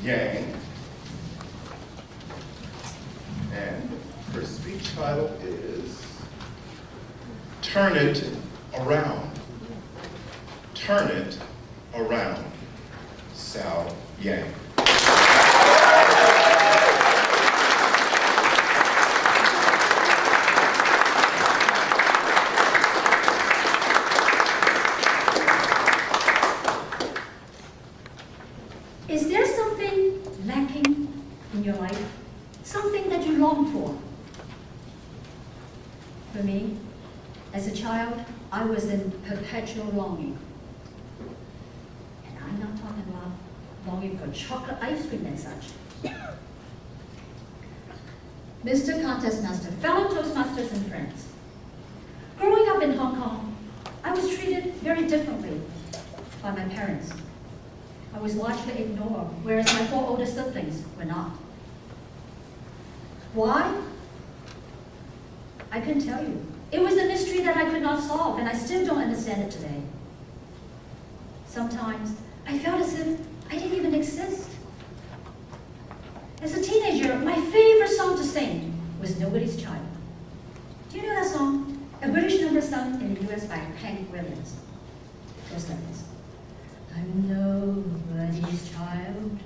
Yang. And her speech title is Turn It Around. Turn It Around. Sal Yang. Is there something lacking in your life? Something that you long for? For me, as a child, I was in perpetual longing. And I'm not talking about longing for chocolate ice cream and such. Mr. Contest Master, fellow Toastmasters and friends. Growing up in Hong Kong, I was treated very differently by my parents. I was largely ignored, whereas my 4 older siblings were not. Why? I couldn't tell you. It was a mystery that I could not solve, and I still don't understand it today. Sometimes I felt as if I didn't even exist. As a teenager, my favorite song to sing was Nobody's Child. Do you know that song? A British number sung in the US by Hank Williams. It goes like this. I'm nobody's child.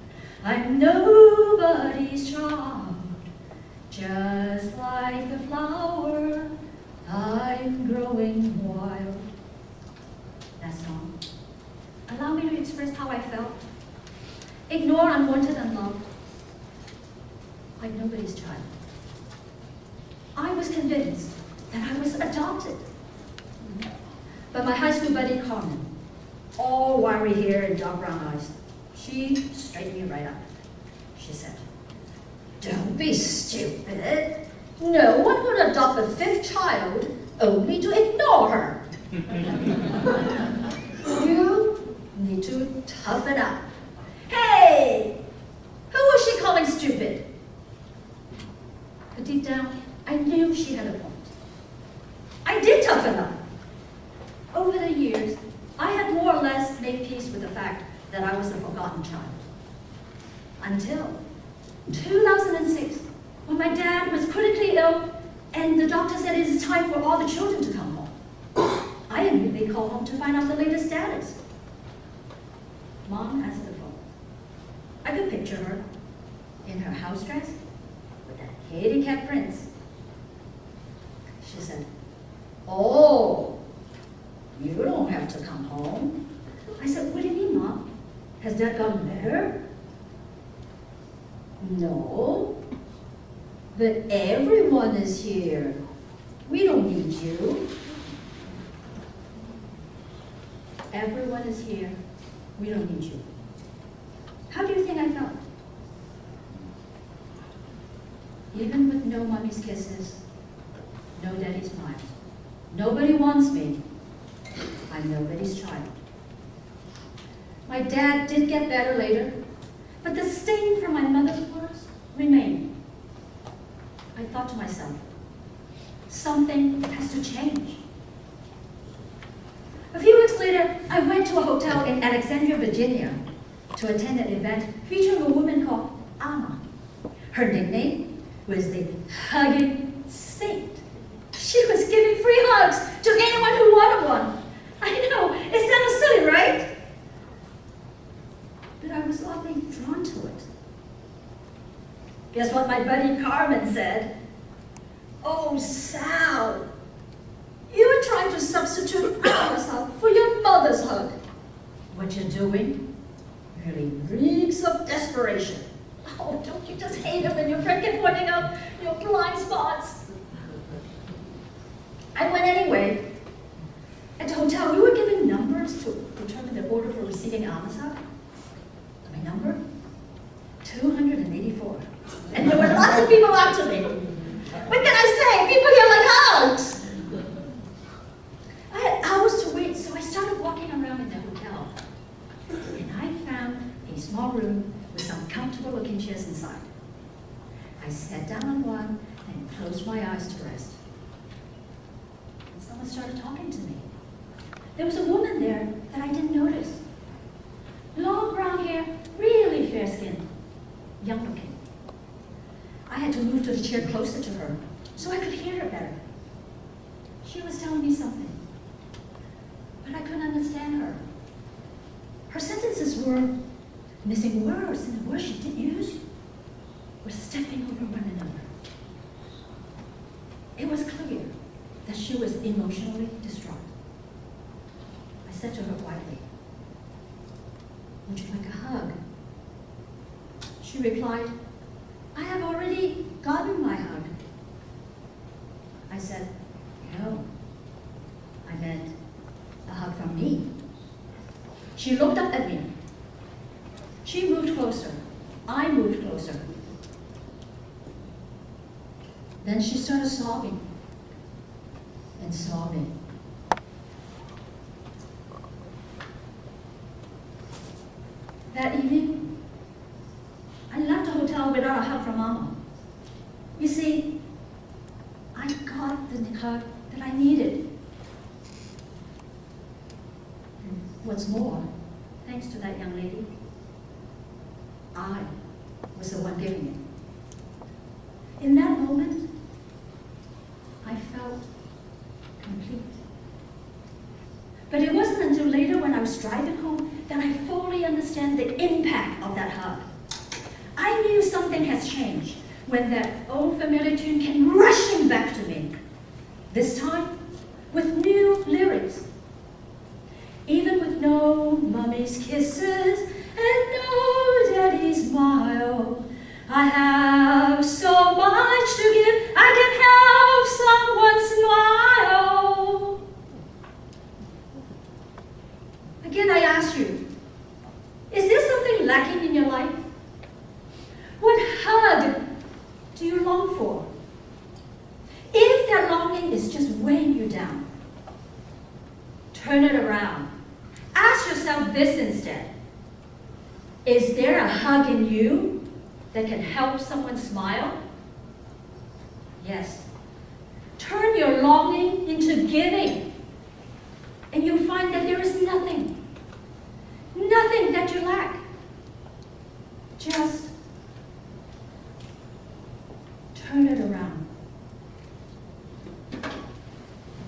I'm nobody's child. Just like the flower, I'm growing wild. That song allowed me to express how I felt. Ignored, unwanted, unloved. Like nobody's child. I was convinced that I was adopted. But my high school buddy, Carmen, all wiry hair and dark brown eyes, she straightened me right up. She said, "Don't be stupid. No one would adopt a 5th child only to ignore her. You need to toughen up." Hey! Who was she calling stupid? But deep down, I knew she had a point. I did toughen up. Over the years, I had more or less made peace with the fact that I was a forgotten child. Until 2006, when my dad was critically ill and the doctor said it is time for all the children to come home. I immediately called home to find out the latest status. Mom answered the phone. I could picture her in her house dress with that kitty cat prince. She said, "Oh, you don't have to come home." I said, "What do you mean, Mom? Has Dad gotten better?" "No, but everyone is here. We don't need you." Everyone is here. We don't need you. How do you think I felt? Even with no mommy's kisses, no daddy's smiles, nobody wants me. I'm nobody's child. My dad did get better later, but the sting from my mother's words remained. I thought to myself, something has to change. A few weeks later, I went to a hotel in Alexandria, Virginia, to attend an event featuring a woman called Alma. Her nickname was the Hugging Saint. She was giving free hugs to anyone who wanted one. I know, it sounds silly, right? But I was oddly drawn to it. Guess what my buddy Carmen said? "Oh, Sal, you were trying to substitute Alma's hug for your mother's hug. What you're doing really reeks of desperation." Oh, don't you just hate it when your friend kept pointing out your blind spots? I went anyway. At the hotel, we were given numbers to determine the order for receiving Alma's hug. My number? 284. And there were lots of people after me. What can I say? People here like hugs. I had hours to wait, so I started walking around in the hotel. And I found a small room with some comfortable-looking chairs inside. I sat down on one and closed my eyes to rest. And someone started talking to me. There was a woman there that I didn't notice. Long brown hair, really fair skin, chair closer to her so I could hear her better. She was telling me something, but I couldn't understand her. Her sentences were missing words, and the words she did use were stepping over one another. It was clear that she was emotionally distraught. I said to her quietly, "Would you like a hug?" She replied, "I have already gotten my hug." I said, "No, I meant a hug from me." She looked up at me. She moved closer. I moved closer. Then she started sobbing and sobbing. That evening, I left the hotel without a hug from Mama. You see, I got the hug that I needed. And what's more, thanks to that young lady, I was the one giving it. In that moment, I felt complete. But it wasn't until later when I was driving home that I fully understand the impact of that hug. I knew something has changed when that old familiar tune came rushing back to me. This time, with new lyrics. Even with no mommy's kisses and no daddy's smile, I have so much to give, I can help someone smile. Again, I ask you, is there something lacking in your life? What hug do you long for? If that longing is just weighing you down, turn it around. Ask yourself this instead. Is there a hug in you that can help someone smile? Yes. Turn your longing into giving, and you'll find that there is nothing that you lack. Just turn it around.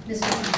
Mr.